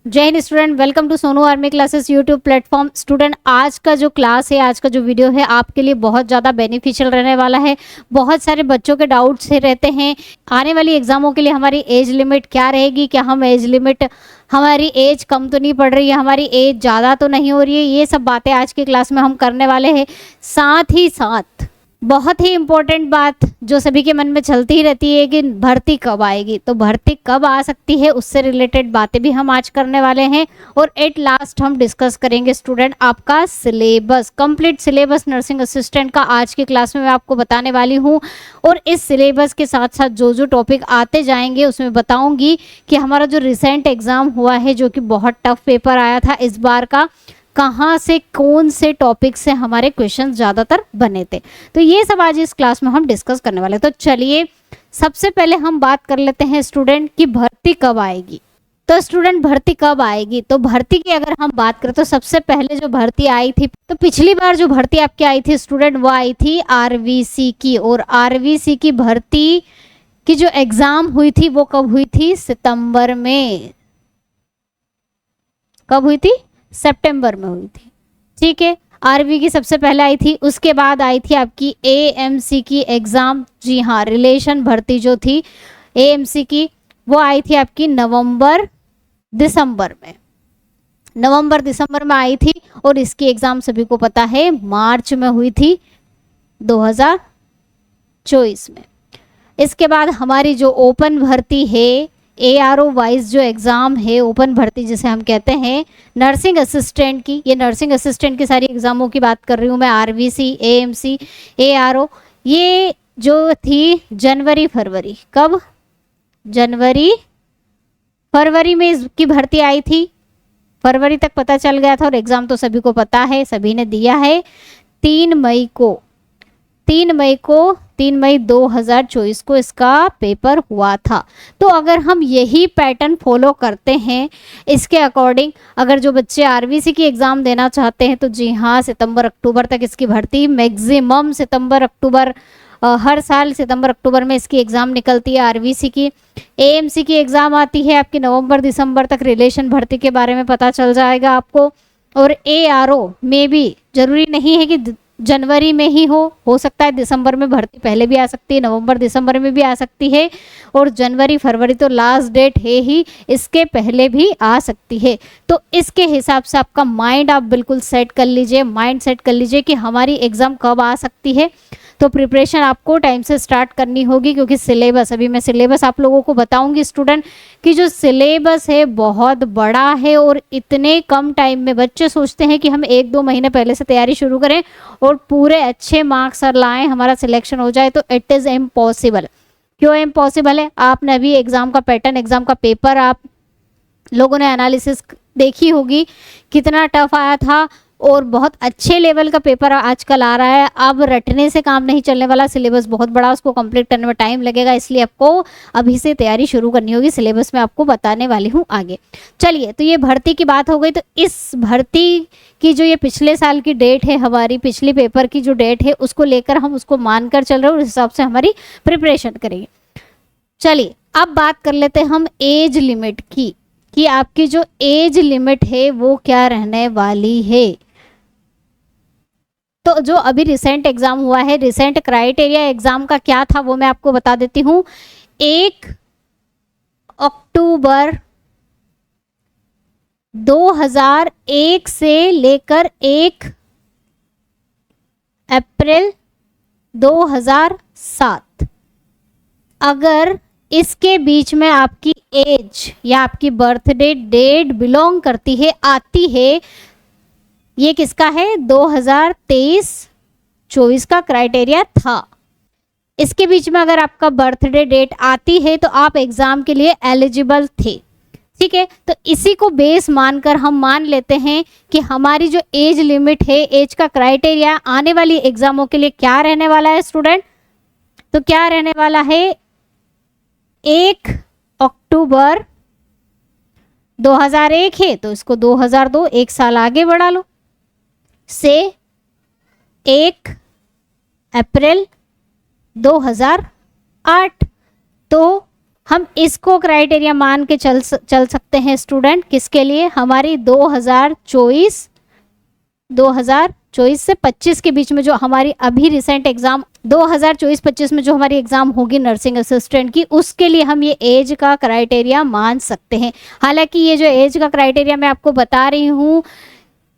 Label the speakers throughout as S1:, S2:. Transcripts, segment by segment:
S1: जय Hind student, welcome to Sonu army classes YouTube platform. Student, आज का जो क्लास है, आज का जो वीडियो है आपके लिए बहुत ज़्यादा बेनिफिशियल रहने वाला है। बहुत सारे बच्चों के डाउट्स रहते हैं आने वाली एग्जामों के लिए हमारी एज लिमिट क्या रहेगी, क्या हम एज लिमिट, हमारी एज कम तो नहीं पड़ रही है, हमारी एज ज़्यादा तो नहीं हो रही है। ये सब बातें आज की क्लास में हम करने वाले हैं। साथ ही साथ बहुत ही इम्पोर्टेंट बात जो सभी के मन में चलती ही रहती है कि भर्ती कब आएगी, तो भर्ती कब आ सकती है उससे रिलेटेड बातें भी हम आज करने वाले हैं। और एट लास्ट हम डिस्कस करेंगे स्टूडेंट आपका syllabus, complete syllabus nursing assistant का आज की क्लास में मैं आपको बताने वाली हूँ। और इस सिलेबस के साथ साथ जो जो टॉपिक आते जाएंगे उसमें बताऊंगी कि हमारा जो रिसेंट एग्जाम हुआ है, जो कि बहुत टफ पेपर आया था इस बार का, कहाँ से कौन से टॉपिक से हमारे क्वेश्चन ज़्यादातर बने थे, तो ये सब आज इस क्लास में हम डिस्कस करने वाले। तो चलिए सबसे पहले हम बात कर लेते हैं स्टूडेंट कि भर्ती कब आएगी। तो स्टूडेंट भर्ती कब आएगी, तो भर्ती की अगर हम बात करें तो सबसे पहले जो भर्ती आई थी, तो पिछली बार जो भर्ती आपकी आई थी स्टूडेंट वो आई थी आरवीसी की। और आरवीसी की भर्ती की जो एग्जाम हुई थी वो कब हुई थी? सितंबर में। कब हुई थी? सितंबर में हुई थी। ठीक है, आरवी की सबसे पहले आई थी, उसके बाद आई थी आपकी एएमसी की एग्जाम। जी हाँ, रिलेशन भर्ती जो थी एएमसी की वो आई थी आपकी नवंबर दिसंबर में, नवंबर दिसंबर में आई थी। और इसकी एग्जाम सभी को पता है मार्च में हुई थी 2024 में। इसके बाद हमारी जो ओपन भर्ती है, एआरओ वाइज जो एग्ज़ाम है, ओपन भर्ती जिसे हम कहते हैं नर्सिंग असिस्टेंट की, ये नर्सिंग असिस्टेंट की सारी एग्ज़ामों की बात कर रही हूँ मैं, आरवीसी, एएमसी, एआरओ, ये जो थी जनवरी फरवरी। कब? जनवरी फरवरी में इसकी भर्ती आई थी। फरवरी तक पता चल गया था और एग्ज़ाम तो सभी को पता है, सभी ने दिया है। 3 मई 2024 को इसका पेपर हुआ था। तो अगर हम यही पैटर्न फॉलो करते हैं इसके अकॉर्डिंग, अगर जो बच्चे आरवीसी की एग्ज़ाम देना चाहते हैं तो जी हाँ, सितंबर अक्टूबर तक इसकी भर्ती, मैक्सिमम सितंबर अक्टूबर, हर साल सितंबर अक्टूबर में इसकी एग्ज़ाम निकलती है आरवीसी की। एएमसी की एग्ज़ाम आती है आपकी नवंबर दिसंबर तक। रिलेशन भर्ती के बारे में पता चल जाएगा आपको। और एआरओ में भी जरूरी नहीं है कि जनवरी में ही हो सकता है दिसंबर में भर्ती पहले भी आ सकती है, नवंबर दिसंबर में भी आ सकती है, और जनवरी फरवरी तो लास्ट डेट है ही, इसके पहले भी आ सकती है। तो इसके हिसाब से आपका माइंड आप बिल्कुल सेट कर लीजिए, माइंड सेट कर लीजिए कि हमारी एग्ज़ाम कब आ सकती है। तो प्रिपरेशन आपको टाइम से स्टार्ट करनी होगी, क्योंकि सिलेबस, अभी मैं सिलेबस आप लोगों को बताऊंगी स्टूडेंट कि जो सिलेबस है बहुत बड़ा है। और इतने कम टाइम में बच्चे सोचते हैं कि हम 1-2 महीने पहले से तैयारी शुरू करें और पूरे अच्छे मार्क्स लाएं, हमारा सिलेक्शन हो जाए, तो इट इज़ इम्पॉसिबल। क्यों इम्पॉसिबल है? आपने अभी एग्ज़ाम का पैटर्न, एग्ज़ाम का पेपर आप लोगों ने एनालिसिस देखी होगी, कितना टफ आया था और बहुत अच्छे लेवल का पेपर आजकल आ रहा है। अब रटने से काम नहीं चलने वाला, सिलेबस बहुत बड़ा, उसको कंप्लीट करने में टाइम लगेगा, इसलिए आपको अभी से तैयारी शुरू करनी होगी। सिलेबस में आपको बताने वाली हूँ आगे। चलिए, तो ये भर्ती की बात हो गई। तो इस भर्ती की जो ये पिछले साल की डेट है, हमारी पिछली पेपर की जो डेट है, उसको लेकर हम उसको मानकर चल रहे हैं और उस हिसाब से हमारी प्रिपरेशन करेंगे। चलिए, अब बात कर लेते हैं हम एज लिमिट की, कि आपकी जो एज लिमिट है वो क्या रहने वाली है। तो जो अभी रिसेंट एग्जाम हुआ है, रिसेंट क्राइटेरिया एग्जाम का क्या था वो मैं आपको बता देती हूँ। 1 अक्टूबर 2001 से लेकर 1 अप्रैल 2007, अगर इसके बीच में आपकी एज या आपकी बर्थडे डेट बिलोंग करती है, आती है, ये किसका है? 2023-24 का क्राइटेरिया था। इसके बीच में अगर आपका बर्थडे डेट आती है तो आप एग्जाम के लिए एलिजिबल थे। ठीक है, तो इसी को बेस मानकर हम मान लेते हैं कि हमारी जो एज लिमिट है, एज का क्राइटेरिया आने वाली एग्जामों के लिए क्या रहने वाला है स्टूडेंट? तो क्या रहने वाला है? 1 अक्टूबर 2001 है तो इसको 2002, 1 साल आगे बढ़ा लो, से 1 अप्रैल 2008। तो हम इसको क्राइटेरिया मान के चल सकते हैं स्टूडेंट, किसके लिए, हमारी 2024 से 25 के बीच में जो हमारी अभी रिसेंट एग्जाम 2024-25 में जो हमारी एग्जाम होगी नर्सिंग असिस्टेंट की, उसके लिए हम ये एज का क्राइटेरिया मान सकते हैं। हालांकि ये जो एज का क्राइटेरिया मैं आपको बता रही हूँ,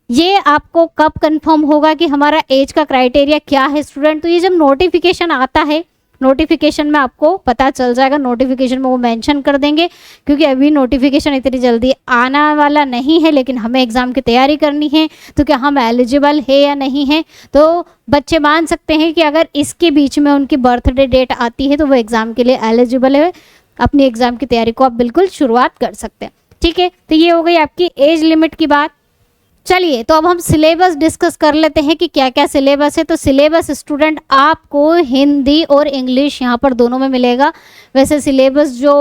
S1: ये आपको कब कंफर्म होगा कि हमारा एज का क्राइटेरिया क्या है स्टूडेंट, तो ये जब नोटिफिकेशन आता है, नोटिफिकेशन में आपको पता चल जाएगा, नोटिफिकेशन में वो मेंशन कर देंगे, क्योंकि अभी नोटिफिकेशन इतनी जल्दी आना वाला नहीं है, लेकिन हमें एग्ज़ाम की तैयारी करनी है, तो क्या हम एलिजिबल है या नहीं है, तो बच्चे मान सकते हैं कि अगर इसके बीच में उनकी बर्थडे डेट आती है तो वो एग्ज़ाम के लिए एलिजिबल है, अपनी एग्ज़ाम की तैयारी को आप बिल्कुल शुरुआत कर सकते हैं। ठीक है, तो ये हो गई आपकी एज लिमिट की बात। चलिए, तो अब हम सिलेबस डिस्कस कर लेते हैं कि क्या क्या सिलेबस है। तो सिलेबस स्टूडेंट आपको हिंदी और इंग्लिश यहाँ पर दोनों में मिलेगा। वैसे सिलेबस जो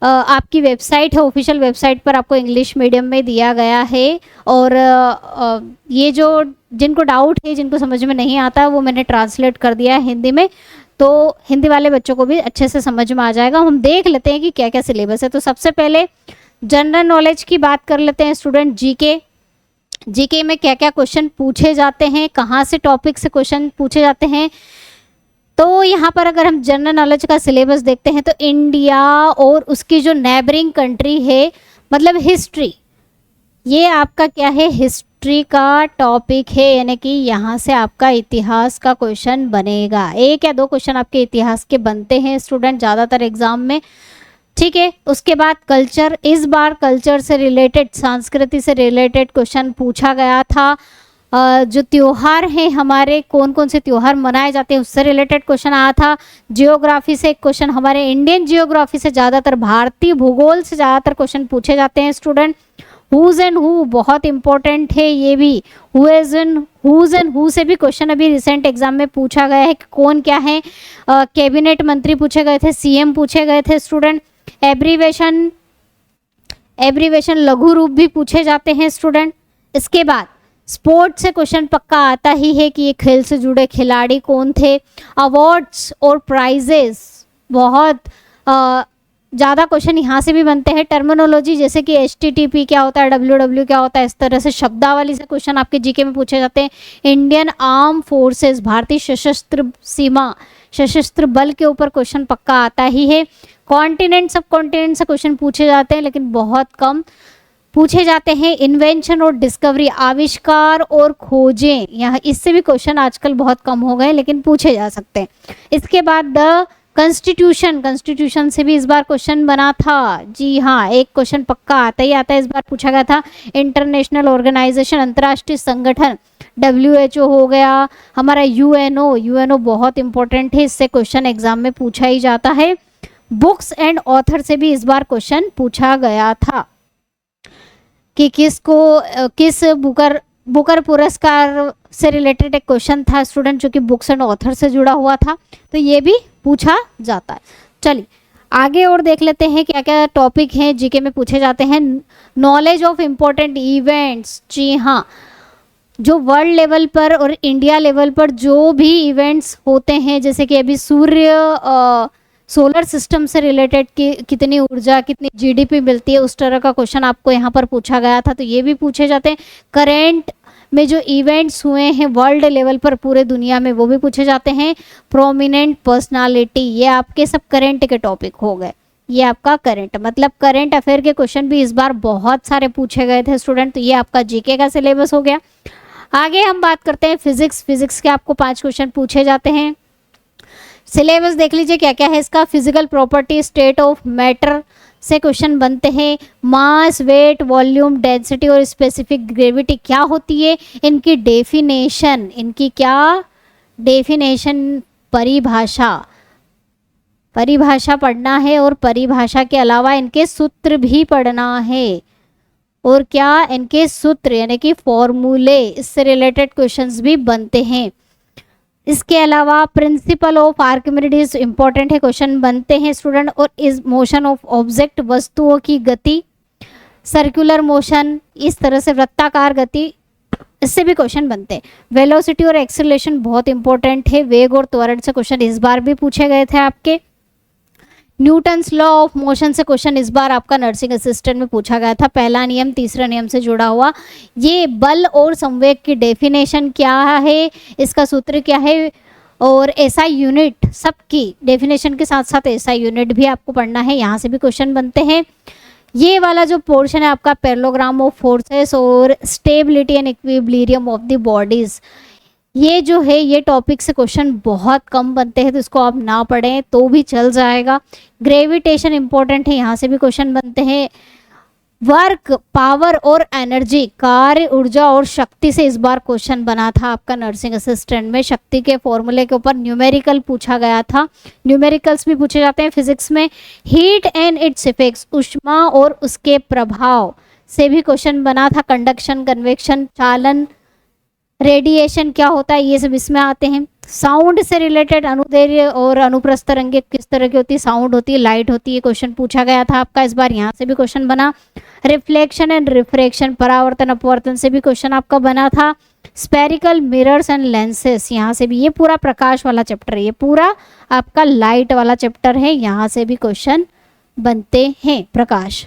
S1: आपकी वेबसाइट है, ऑफिशियल वेबसाइट पर आपको इंग्लिश मीडियम में दिया गया है, और ये जो जिनको डाउट है, जिनको समझ में नहीं आता, वो मैंने ट्रांसलेट कर दिया है हिंदी में, तो हिंदी वाले बच्चों को भी अच्छे से समझ में आ जाएगा। हम देख लेते हैं कि क्या क्या सिलेबस है। तो सबसे पहले जनरल नॉलेज की बात कर लेते हैं स्टूडेंट। जीके में क्या क्या क्वेश्चन पूछे जाते हैं, कहाँ से टॉपिक से क्वेश्चन पूछे जाते हैं। तो यहाँ पर अगर हम जनरल नॉलेज का सिलेबस देखते हैं तो इंडिया और उसकी जो नेबरिंग कंट्री है, मतलब हिस्ट्री, ये आपका क्या है, हिस्ट्री का टॉपिक है, यानी कि यहाँ से आपका इतिहास का क्वेश्चन बनेगा। एक या दो क्वेश्चन आपके इतिहास के बनते हैं स्टूडेंट ज़्यादातर एग्जाम में। ठीक है, उसके बाद कल्चर, इस बार कल्चर से रिलेटेड, संस्कृति से रिलेटेड क्वेश्चन पूछा गया था। जो त्योहार हैं हमारे, कौन कौन से त्योहार मनाए जाते हैं, उससे रिलेटेड क्वेश्चन आया था। जियोग्राफी से एक क्वेश्चन, हमारे इंडियन जियोग्राफी से ज़्यादातर, भारतीय भूगोल से ज़्यादातर क्वेश्चन पूछे जाते हैं स्टूडेंट। हुज एंड हु बहुत इंपॉर्टेंट है, ये भी हुज एंड हु से भी क्वेश्चन अभी रिसेंट एग्जाम में पूछा गया है कि कौन क्या है। कैबिनेट मंत्री पूछे गए थे, सीएम पूछे गए थे स्टूडेंट। एब्रीवेशन लघु रूप भी पूछे जाते हैं स्टूडेंट। इसके बाद स्पोर्ट्स से क्वेश्चन पक्का आता ही है कि ये खेल से जुड़े खिलाड़ी कौन थे। अवार्ड्स और प्राइजेस, बहुत ज़्यादा क्वेश्चन यहाँ से भी बनते हैं। टर्मिनोलॉजी, जैसे कि HTTP क्या होता है, WW क्या होता है, इस तरह से शब्दावली से क्वेश्चन आपके जीके में पूछे जाते हैं। इंडियन आर्म फोर्सेस, भारतीय सशस्त्र सीमा, सशस्त्र बल के ऊपर क्वेश्चन पक्का आता ही है। कॉन्टिनेंट, सब कॉन्टिनेंट से क्वेश्चन पूछे जाते हैं, लेकिन बहुत कम पूछे जाते हैं। इन्वेंशन और डिस्कवरी, आविष्कार और खोजें, यहाँ इससे भी क्वेश्चन आजकल बहुत कम हो गए, लेकिन पूछे जा सकते हैं। इसके बाद द कॉन्स्टिट्यूशन से भी इस बार क्वेश्चन बना था। जी हाँ, एक क्वेश्चन पक्का आता ही आता है, इस बार पूछा गया था। इंटरनेशनल ऑर्गेनाइजेशन, अंतर्राष्ट्रीय संगठन, WHO हो गया, हमारा UNO बहुत इंपॉर्टेंट है, इससे क्वेश्चन एग्जाम में पूछा ही जाता है। बुक्स एंड ऑथर से भी इस बार क्वेश्चन पूछा गया था कि किस बुकर पुरस्कार से रिलेटेड एक क्वेश्चन था स्टूडेंट, जो कि बुक्स एंड ऑथर से जुड़ा हुआ था, तो ये भी पूछा जाता है। चलिए आगे और देख लेते हैं क्या क्या टॉपिक हैं जीके में पूछे जाते हैं। नॉलेज ऑफ इम्पोर्टेंट इवेंट्स, जी हाँ, जो वर्ल्ड लेवल पर और इंडिया लेवल पर जो भी इवेंट्स होते हैं, जैसे कि अभी सोलर सिस्टम से रिलेटेड कितनी ऊर्जा, कितनी GDP मिलती है, उस तरह का क्वेश्चन आपको यहाँ पर पूछा गया था, तो ये भी पूछे जाते हैं। करेंट में जो इवेंट्स हुए हैं वर्ल्ड लेवल पर पूरे दुनिया में, वो भी पूछे जाते हैं। प्रोमिनेंट पर्सनालिटी, ये आपके सब करेंट के टॉपिक हो गए। ये आपका करंट, मतलब करंट अफेयर के क्वेश्चन भी इस बार बहुत सारे पूछे गए थे स्टूडेंट, तो ये आपका जीके का सिलेबस हो गया। आगे हम बात करते हैं फिजिक्स के आपको 5 क्वेश्चन पूछे जाते हैं। सिलेबस देख लीजिए क्या क्या है इसका। Physical property, state of matter से क्वेश्चन बनते हैं। मास, वेट, वॉल्यूम, डेंसिटी और स्पेसिफिक ग्रेविटी क्या होती है, इनकी डेफिनेशन, इनकी क्या डेफिनेशन, परिभाषा पढ़ना है, और परिभाषा के अलावा इनके सूत्र भी पढ़ना है। और क्या, इनके सूत्र यानी कि फॉर्मूले, इससे रिलेटेड क्वेश्चंस भी बनते हैं। इसके अलावा प्रिंसिपल ऑफ आर्किमिडीज इंपॉर्टेंट है, क्वेश्चन बनते हैं स्टूडेंट। और इस मोशन ऑफ ऑब्जेक्ट, वस्तुओं की गति, सर्कुलर मोशन, इस तरह से वृत्ताकार गति, इससे भी क्वेश्चन बनते हैं। वेलोसिटी और एक्सेलरेशन बहुत इंपॉर्टेंट है। वेग और त्वरण से क्वेश्चन इस बार भी पूछे गए थे आपके। न्यूटन्स लॉ ऑफ मोशन से क्वेश्चन इस बार आपका नर्सिंग असिस्टेंट में पूछा गया था। पहला नियम तीसरा नियम से जुड़ा हुआ। ये बल और संवेग की डेफिनेशन क्या है, इसका सूत्र क्या है, और एसआई यूनिट, सबकी डेफिनेशन के साथ साथ एसआई यूनिट भी आपको पढ़ना है। यहाँ से भी क्वेश्चन बनते हैं। ये वाला जो पोर्शन है आपका पैरेललोग्राम ऑफ फोर्सेस और stability and equilibrium of the bodies, ये जो है ये टॉपिक से क्वेश्चन बहुत कम बनते हैं, तो इसको आप ना पढ़ें तो भी चल जाएगा। ग्रेविटेशन इंपॉर्टेंट है, यहाँ से भी क्वेश्चन बनते हैं। वर्क, पावर और एनर्जी, कार्य, ऊर्जा और शक्ति से इस बार क्वेश्चन बना था आपका नर्सिंग असिस्टेंट में। शक्ति के फॉर्मूले के ऊपर न्यूमेरिकल पूछा गया था। न्यूमेरिकल्स भी पूछे जाते हैं फिजिक्स में। हीट एंड इट्स इफेक्ट्स, ऊष्मा और उसके प्रभाव से भी क्वेश्चन बना था। कंडक्शन, कन्वेक्शन, चालन, रेडिएशन क्या होता है, ये सब इसमें आते हैं। साउंड से रिलेटेड अनुदैर्ध्य और अनुप्रस्थ तरंगे किस तरह की होती है, साउंड होती है, लाइट होती है, क्वेश्चन पूछा गया था आपका इस बार। यहाँ से भी क्वेश्चन बना। रिफ्लेक्शन एंड रिफ्रैक्शन, परावर्तन अपवर्तन से भी क्वेश्चन आपका बना था। स्पेरिकल मिरर्स एंड लेंसेस, यहाँ से भी, ये पूरा प्रकाश वाला चैप्टर है, ये पूरा आपका लाइट वाला चैप्टर है, यहाँ से भी क्वेश्चन बनते हैं, प्रकाश।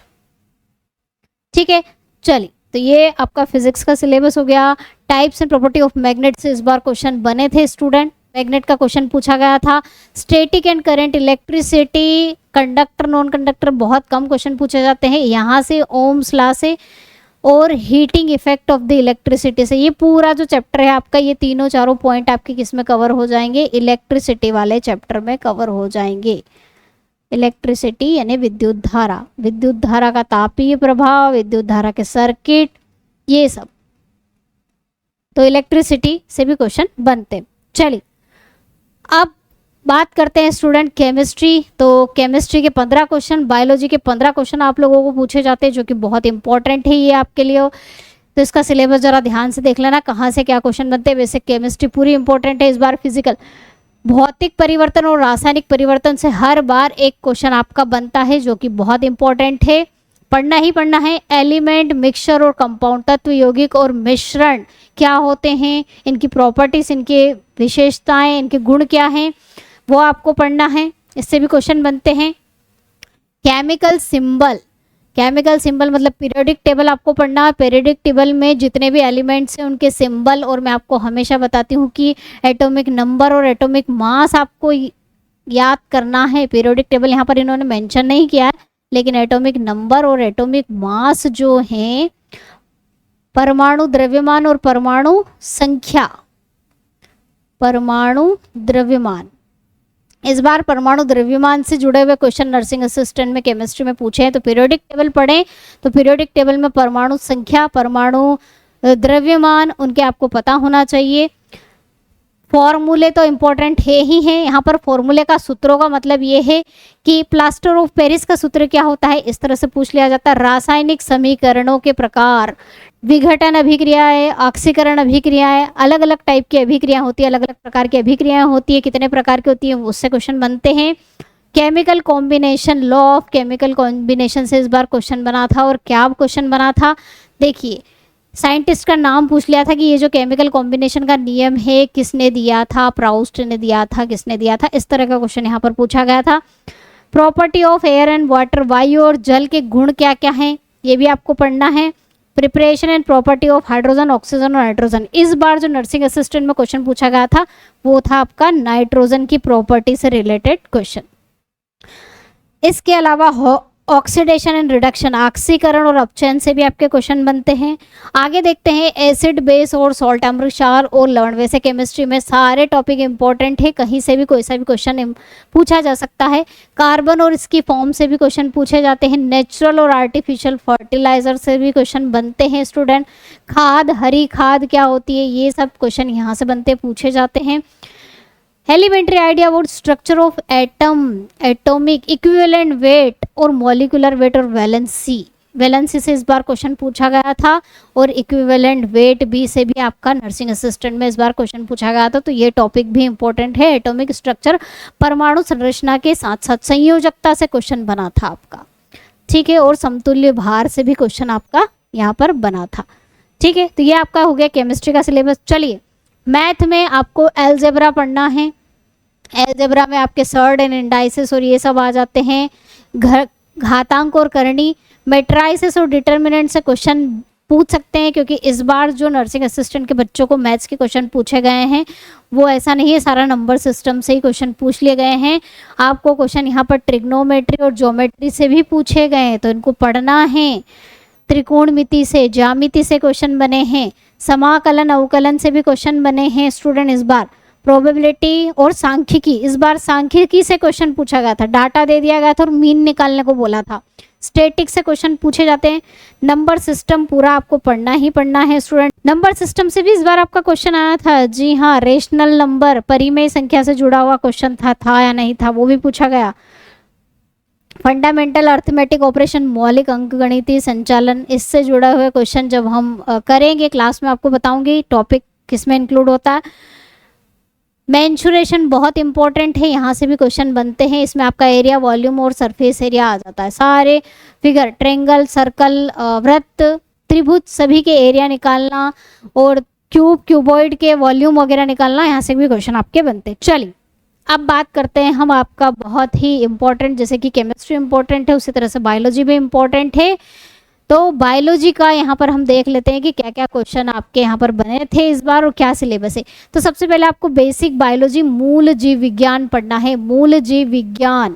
S1: ठीक है, चलिए, तो ये आपका फिजिक्स का सिलेबस हो गया। Types and property of magnet से इस बार क्वेश्चन बने थे स्टूडेंट। मैग्नेट का क्वेश्चन पूछा गया था। Static and current, electricity, conductor, non conductor, बहुत कम क्वेश्चन पूछे जाते हैं यहाँ से, ओम्स लॉ से, और heating effect of the electricity से। ये पूरा जो चैप्टर है आपका, ये तीनों चारों पॉइंट आपके किस में कवर हो जाएंगे, इलेक्ट्रिसिटी वाले चैप्टर में कवर हो जाएंगे। इलेक्ट्रिसिटी यानी विद्युत धारा, विद्युत धारा का तापीय प्रभाव, विद्युत धारा के सर्किट, ये सब, तो इलेक्ट्रिसिटी से भी क्वेश्चन बनते। चलिए, अब बात करते हैं स्टूडेंट केमिस्ट्री। तो केमिस्ट्री के 15 क्वेश्चन, बायोलॉजी के 15 क्वेश्चन आप लोगों को पूछे जाते हैं, जो कि बहुत इंपॉर्टेंट है ये आपके लिए। तो इसका सिलेबस जरा ध्यान से देख लेना, कहाँ से क्या क्वेश्चन बनते हैं। वैसे केमिस्ट्री पूरी इंपॉर्टेंट है। इस बार फिजिकल, भौतिक परिवर्तन और रासायनिक परिवर्तन से हर बार एक क्वेश्चन आपका बनता है, जो कि बहुत इंपॉर्टेंट है, पढ़ना ही पढ़ना है। एलिमेंट, मिक्सचर और कंपाउंड, तत्व, यौगिक और मिश्रण क्या होते हैं, इनकी प्रॉपर्टीज, इनके विशेषताएं, इनके गुण क्या हैं, वो आपको पढ़ना है। इससे भी क्वेश्चन बनते हैं। केमिकल सिंबल, केमिकल सिंबल मतलब पीरियोडिक टेबल आपको पढ़ना है। पीरियोडिक टेबल में जितने भी एलिमेंट्स हैं उनके सिंबल, और मैं आपको हमेशा बताती हूँ कि एटॉमिक नंबर और एटॉमिक मास आपको याद करना है। पीरियोडिक टेबल यहाँ पर इन्होंने मेंशन नहीं किया है, लेकिन एटॉमिक नंबर और एटॉमिक मास जो हैं, परमाणु द्रव्यमान और परमाणु संख्या, परमाणु द्रव्यमान, इस बार परमाणु द्रव्यमान से जुड़े हुए क्वेश्चन नर्सिंग असिस्टेंट में केमिस्ट्री में पूछे हैं। तो पीरियोडिक टेबल पढ़ें, तो पीरियोडिक टेबल में परमाणु संख्या, परमाणु द्रव्यमान, उनके आपको पता होना चाहिए। फॉर्मूले तो इम्पोर्टेंट है ही हैं। यहाँ पर फॉर्मूले का, सूत्रों का मतलब ये है कि प्लास्टर ऑफ पेरिस का सूत्र क्या होता है, इस तरह से पूछ लिया जाता है। रासायनिक समीकरणों के प्रकार, विघटन अभिक्रियाएं, ऑक्सीकरण अभिक्रियाएं, अलग अलग टाइप की अभिक्रिया होती है, अलग अलग प्रकार की अभिक्रियाएं होती है, कितने प्रकार की होती है, उससे क्वेश्चन बनते हैं। Chemical combination, law of chemical combination से इस बार क्वेश्चन बना था। और क्या क्वेश्चन बना था, देखिए, साइंटिस्ट का नाम पूछ लिया था कि ये जो केमिकल कॉम्बिनेशन का नियम है किसने दिया था, प्राउस्ट ने दिया था, किसने दिया था, इस तरह का क्वेश्चन यहाँ पर पूछा गया था। Property of air and water, वायु और जल के गुण क्या क्या हैं, ये भी आपको पढ़ना है। Preparation and property of hydrogen, oxygen और नाइट्रोजन, इस बार जो नर्सिंग असिस्टेंट में क्वेश्चन पूछा गया था वो था आपका नाइट्रोजन की प्रॉपर्टी से रिलेटेड क्वेश्चन। इसके अलावा ऑक्सीडेशन एंड रिडक्शन, ऑक्सीकरण और अपचयन से भी आपके क्वेश्चन बनते हैं। आगे देखते हैं एसिड, बेस और सॉल्ट, अम्ल, क्षार और लवण। वैसे केमिस्ट्री में सारे टॉपिक इंपॉर्टेंट है, कहीं से भी कोई सा भी क्वेश्चन पूछा जा सकता है। कार्बन और इसकी फॉर्म से भी क्वेश्चन पूछे जाते हैं। नेचुरल और आर्टिफिशियल फर्टिलाइजर से भी क्वेश्चन बनते हैं स्टूडेंट। खाद, हरी खाद क्या होती है, ये सब क्वेश्चन यहाँ से बनते पूछे जाते हैं। Elementary idea about structure of atom, atomic equivalent weight और मॉलिक्यूलर वेट और वैलेंसी, वैलेंसी से इस बार क्वेश्चन पूछा गया था। और इक्विवेलेंट वेट भी से भी आपका नर्सिंग असिस्टेंट में इस बार क्वेश्चन पूछा गया था। तो ये टॉपिक भी इंपॉर्टेंट है। एटॉमिक स्ट्रक्चर, परमाणु संरचना के साथ साथ संयोजकता से क्वेश्चन बना था आपका, ठीक है। और समतुल्य भार से भी क्वेश्चन आपका यहाँ पर बना था, ठीक है। तो ये आपका हो गया केमिस्ट्री का सिलेबस। चलिए, मैथ में आपको एलजेब्रा पढ़ना है। अलजेब्रा में आपके सर्ड एंड इंडाइसिस और ये सब आ जाते हैं। घातांक और करणी, मैट्राइसिस और डिटर्मिनेंट से क्वेश्चन पूछ सकते हैं, क्योंकि इस बार जो नर्सिंग असिस्टेंट के बच्चों को मैथ्स के क्वेश्चन पूछे गए हैं वो ऐसा नहीं है सारा नंबर सिस्टम से ही क्वेश्चन पूछ लिए गए हैं। आपको क्वेश्चन यहाँ पर ट्रिग्नोमेट्री और ज्योमेट्री से भी पूछे गए हैं, तो इनको पढ़ना है। त्रिकोणमिति से, ज्यामिति से क्वेश्चन बने हैं, समाकलन अवकलन से भी क्वेश्चन बने हैं स्टूडेंट इस बार। प्रोबेबिलिटी और सांख्यिकी, इस बार सांख्यिकी से क्वेश्चन पूछा गया था, डाटा दे दिया गया था और मीन निकालने को बोला था। स्टैटिक से क्वेश्चन पूछे जाते हैं। नंबर सिस्टम पूरा आपको पढ़ना ही पढ़ना है स्टूडेंट। नंबर सिस्टम से भी इस बार आपका क्वेश्चन आया था, जी हाँ, रेशनल नंबर परिमेय संख्या से जुड़ा हुआ क्वेश्चन था या नहीं था, वो भी पूछा गया। फंडामेंटल अर्थमेटिक ऑपरेशन, मौलिक अंकगणितीय संचालन, इससे जुड़ा हुए क्वेश्चन जब हम करेंगे क्लास में आपको बताऊंगी टॉपिक किसमें इंक्लूड होता है। मेंसुरेशन बहुत इंपॉर्टेंट है, यहाँ से भी क्वेश्चन बनते हैं। इसमें आपका एरिया, वॉल्यूम और सरफेस एरिया आ जाता है। सारे फिगर, ट्रेंगल, सर्कल, वृत्त, त्रिभुज सभी के एरिया निकालना और क्यूब, क्यूबॉइड के वॉल्यूम वगैरह निकालना, यहाँ से भी क्वेश्चन आपके बनते हैं। चलिए अब बात करते हैं हम आपका बहुत ही इम्पोर्टेंट, जैसे कि केमिस्ट्री इम्पोर्टेंट है उसी तरह से बायोलॉजी भी इम्पोर्टेंट है। तो बायोलॉजी का यहाँ पर हम देख लेते हैं कि क्या क्या क्वेश्चन आपके यहाँ पर बने थे इस बार और क्या सिलेबस है। तो सबसे पहले आपको बेसिक बायोलॉजी, मूल जीव विज्ञान पढ़ना है। मूल जीव विज्ञान,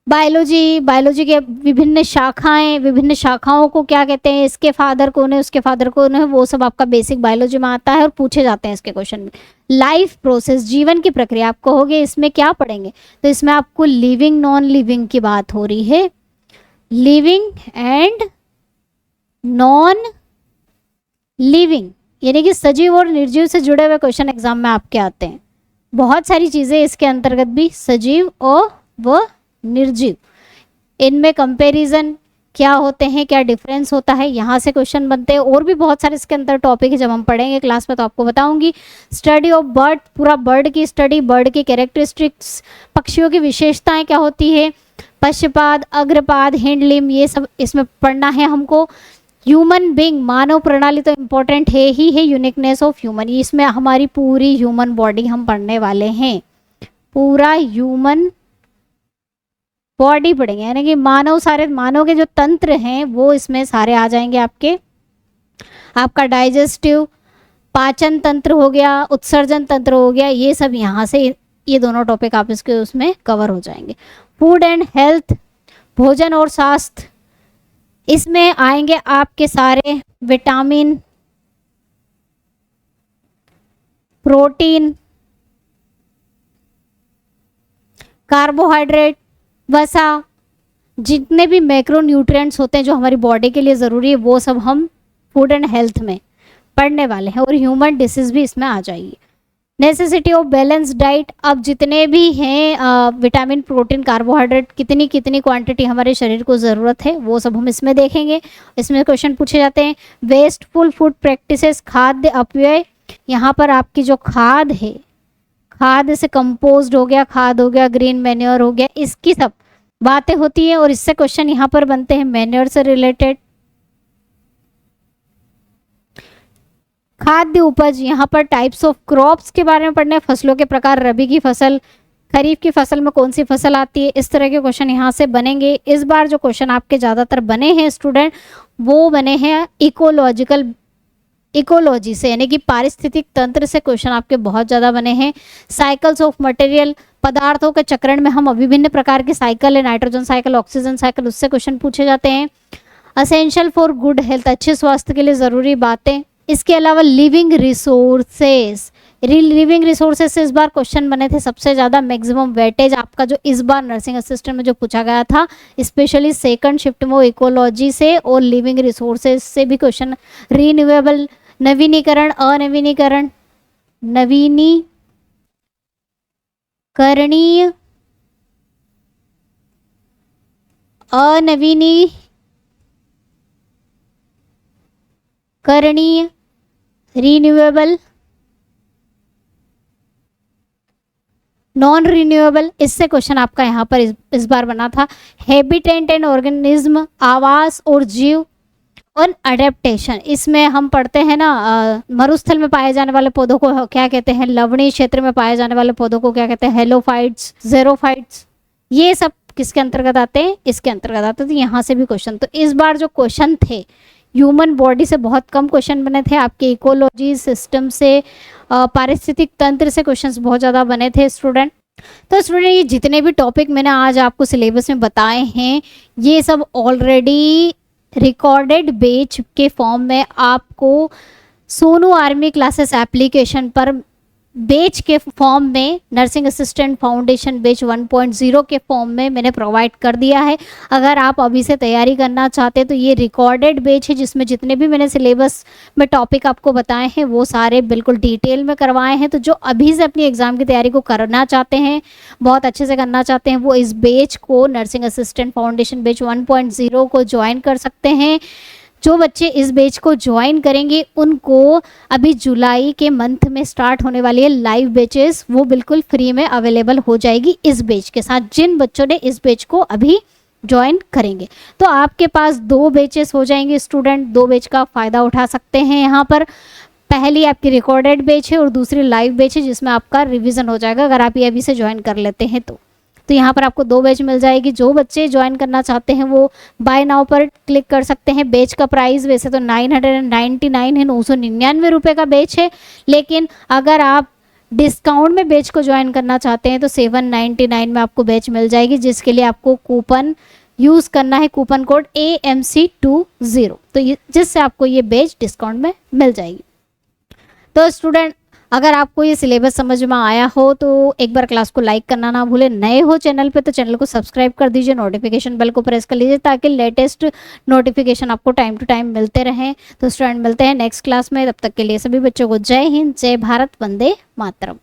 S1: बायोलॉजी के विभिन्न शाखाएं, विभिन्न शाखाओं को क्या कहते हैं, इसके फादर कौन है, उसके फादर कौन है, वो सब आपका बेसिक बायोलॉजी में आता है और पूछे जाते हैं इसके क्वेश्चन में। लाइफ प्रोसेस, जीवन की प्रक्रिया, आप कहोगे इसमें क्या पढ़ेंगे, तो इसमें आपको लिविंग नॉन लिविंग की बात हो रही है। लिविंग एंड नॉन लिविंग, यानी कि सजीव और निर्जीव से जुड़े हुए क्वेश्चन एग्जाम में आपके आते हैं। बहुत सारी चीजें इसके अंतर्गत भी, सजीव और व निर्जीव, इनमें कंपैरिजन क्या होते हैं, क्या डिफरेंस होता है, यहाँ से क्वेश्चन बनते हैं। और भी बहुत सारे इसके अंदर टॉपिक है, जब हम पढ़ेंगे क्लास में तो आपको बताऊंगी। स्टडी ऑफ बर्ड, पूरा बर्ड की स्टडी, बर्ड की कैरेक्टरिस्टिक्स, पक्षियों की विशेषताएं क्या होती है, पश्चपाद, अग्रपाद, हिंड लिम्ब, ये सब इसमें पढ़ना है हमको। ह्यूमन बीइंग, मानव प्रणाली तो इम्पोर्टेंट है ही है। यूनिकनेस ऑफ ह्यूमन, इसमें हमारी पूरी ह्यूमन बॉडी हम पढ़ने वाले हैं, पूरा ह्यूमन बॉडी पढ़ेंगे, यानी कि मानव, सारे मानव के जो तंत्र हैं वो इसमें सारे आ जाएंगे आपके। आपका डाइजेस्टिव, पाचन तंत्र हो गया, उत्सर्जन तंत्र हो गया, ये सब यहाँ से, ये दोनों टॉपिक आप इसके उसमें कवर हो जाएंगे। फूड एंड हेल्थ, भोजन और स्वास्थ्य, इसमें आएंगे आपके सारे विटामिन, प्रोटीन, कार्बोहाइड्रेट, वसा, जितने भी मैक्रो न्यूट्रिएंट्स होते हैं जो हमारी बॉडी के लिए ज़रूरी है, वो सब हम फूड एंड हेल्थ में पढ़ने वाले हैं। और ह्यूमन डिसीज भी इसमें आ जाएगी। नेसेसिटी ऑफ बैलेंस डाइट, अब जितने भी हैं विटामिन, प्रोटीन, कार्बोहाइड्रेट, कितनी कितनी क्वांटिटी हमारे शरीर को ज़रूरत है वो सब हम इसमें देखेंगे। इसमें क्वेश्चन पूछे जाते हैं। वेस्टफुल फूड प्रैक्टिसेस, खाद्य अपव्यय, यहाँ पर आपकी जो खाद है, खाद से कंपोज्ड हो गया, खाद हो गया, ग्रीन मैन्योर हो गया, इसकी सब बातें होती है और इससे क्वेश्चन यहाँ पर बनते हैं मैन्योर से रिलेटेड। खाद्य उपज, यहाँ पर टाइप्स ऑफ क्रॉप्स के बारे में पढ़ना है, फसलों के प्रकार, रबी की फसल, खरीफ की फसल में कौन सी फसल आती है, इस तरह के क्वेश्चन यहाँ से बनेंगे। इस बार जो क्वेश्चन आपके ज़्यादातर बने हैं स्टूडेंट, वो बने हैं इकोलॉजी से, यानी कि पारिस्थितिक तंत्र से क्वेश्चन आपके बहुत ज़्यादा बने हैं। साइकिल्स ऑफ मटेरियल, पदार्थों के चक्रण में हम विभिन्न प्रकार के साइकिल है, नाइट्रोजन साइकिल, ऑक्सीजन साइकिल, उससे क्वेश्चन पूछे जाते हैं। असेंशियल फॉर गुड हेल्थ, अच्छे स्वास्थ्य के लिए ज़रूरी बातें। इसके अलावा लिविंग रिसोर्सेस, लिविंग रिसोर्सेज से इस बार क्वेश्चन बने थे सबसे ज़्यादा। मैक्सिमम वेटेज आपका जो इस बार नर्सिंग असिस्टेंट में जो पूछा गया था, स्पेशली सेकंड शिफ्ट में, वो इकोलॉजी से और लिविंग रिसोर्सेज से भी क्वेश्चन। रीन्यूएबल, नवीनीकरण, अनवीनीकरण, नवीनीकरणीय, अनवीनीकरणीय, रिन्यूएबल, नॉन रिन्यूएबल, इससे क्वेश्चन आपका यहाँ पर इस बार बना था। हैबिटेट एंड ऑर्गेनिज्म, आवास और जीव, ऑन अडेप्टेशन। इसमें हम पढ़ते हैं ना मरुस्थल में पाए जाने वाले पौधों को क्या कहते हैं, लवणीय क्षेत्र में पाए जाने वाले पौधों को क्या कहते हैं, हेलोफाइट्स, ज़ेरोफाइट्स। ये सब किसके अंतर्गत आते हैं, इसके अंतर्गत आते हैं। तो यहाँ से भी क्वेश्चन, तो इस बार जो क्वेश्चन थे ह्यूमन बॉडी से बहुत कम क्वेश्चन बने थे, आपके इकोलॉजी सिस्टम से, पारिस्थितिक तंत्र से क्वेश्चंस बहुत ज़्यादा बने थे स्टूडेंट। तो स्टूडेंट ये जितने भी टॉपिक मैंने आज आपको सिलेबस में बताए हैं ये सब ऑलरेडी रिकॉर्डेड बैच के फॉर्म में आपको सोनू आर्मी क्लासेस एप्लीकेशन पर बैच के फॉर्म में, नर्सिंग असिस्टेंट फाउंडेशन बैच 1.0 के फॉर्म में मैंने प्रोवाइड कर दिया है। अगर आप अभी से तैयारी करना चाहते हैं तो ये रिकॉर्डेड बैच है जिसमें जितने भी मैंने सिलेबस में टॉपिक आपको बताए हैं वो सारे बिल्कुल डिटेल में करवाए हैं। तो जो अभी से अपनी एग्ज़ाम की तैयारी को करना चाहते हैं, बहुत अच्छे से करना चाहते हैं, वो इस बैच को, नर्सिंग असिस्टेंट फाउंडेशन बैच 1.0 को ज्वाइन कर सकते हैं। जो बच्चे इस बैच को ज्वाइन करेंगे उनको अभी जुलाई के मंथ में स्टार्ट होने वाली है लाइव बैचेस, वो बिल्कुल फ्री में अवेलेबल हो जाएगी इस बैच के साथ, जिन बच्चों ने इस बैच को अभी ज्वाइन करेंगे। तो आपके पास 2 बैचेस हो जाएंगे स्टूडेंट, 2 बैच का फ़ायदा उठा सकते हैं। यहाँ पर पहली आपकी रिकॉर्डेड बैच है और दूसरी लाइव बैच है जिसमें आपका रिवीजन हो जाएगा अगर आप ये अभी से ज्वाइन कर लेते हैं तो यहाँ पर आपको 2 बैच मिल जाएगी। जो बच्चे ज्वाइन करना चाहते हैं वो बाय नाउ पर क्लिक कर सकते हैं। बैच का प्राइस वैसे तो 999 है, 999 रुपये का बैच है, लेकिन अगर आप डिस्काउंट में बैच को ज्वाइन करना चाहते हैं तो 799 में आपको बैच मिल जाएगी, जिसके लिए आपको कूपन यूज़ करना है, कूपन कोड AMC20, तो जिससे आपको ये बैच डिस्काउंट में मिल जाएगी। तो स्टूडेंट अगर आपको ये सिलेबस समझ में आया हो तो एक बार क्लास को लाइक करना ना भूलें। नए हो चैनल पे तो चैनल को सब्सक्राइब कर दीजिए, नोटिफिकेशन बेल को प्रेस कर लीजिए ताकि लेटेस्ट नोटिफिकेशन आपको टाइम टू टाइम मिलते रहें। तो स्टूडेंट मिलते हैं नेक्स्ट क्लास में, तब तक के लिए सभी बच्चों को जय हिंद, जय भारत, वंदे मातरम।